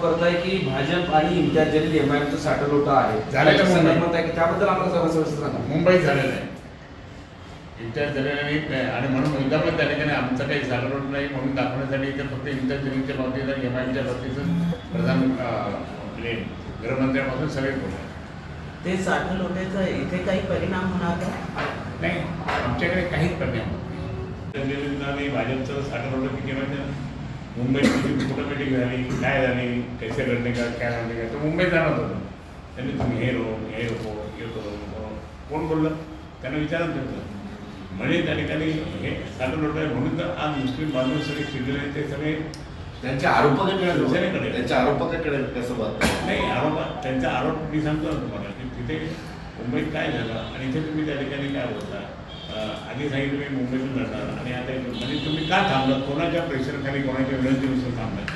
करताय की भाजप आणि इम्तियाज जलील एमआयएमचं साठलोटा आहे झालेलं त्याचं मुंबईत. संदर्भात आहे की त्याबद्दल आम्हाला जरा सविस्तर सांगा. मुंबईत झालेलं आहे. इम्तियाज झालेलं नाही आणि म्हणून मुद्दा पण त्या ठिकाणी आमचं काही झालं नाही म्हणून दाखवण्यासाठी इथे फक्त इम्तियाज जलीलच्या बाबतीत आणि एमआयएमच्या बाबतीतच प्रधान आपले गृहमंत्र्यापासून सगळे बोलले. ते साठलोट्याचा इथे काही परिणाम होणार का? नाही, आमच्याकडे काहीच परिणाम होत नाही. जलीलला आणि भाजपचं साठवलं की केव्हा मुंबईत कुठं मिटिंग झाली, काय झाली, कैसे लढणे का काय लढणे का, तो मुंबईत जाणार होतं. त्यांनी तुम्ही हे नको हे करू नको कोण बोललं त्यांना विचारा त्यांचं. म्हणजे त्या ठिकाणी हे साठवलं आहे म्हणून तर आज मुस्लिम बांधव सगळे चिडलेले आहेत. ते सगळे त्यांच्या आरोपाकडे शिवसेनेकडे. त्यांच्या आरोपाकडे कसं बघतात? नाही त्यांचा आरोप मी सांगतो ना तुम्हाला की तिथे मुंबईत काय झालं आणि इथे तुम्ही त्या ठिकाणी काय बोलता. आधी सांगितलं मी मुंबईतून लढणार आणि आता म्हणजे तुम्ही का थांबलात, कोणाच्या प्रेशरखाली कोणाच्या विनंतीनुसार थांबलात.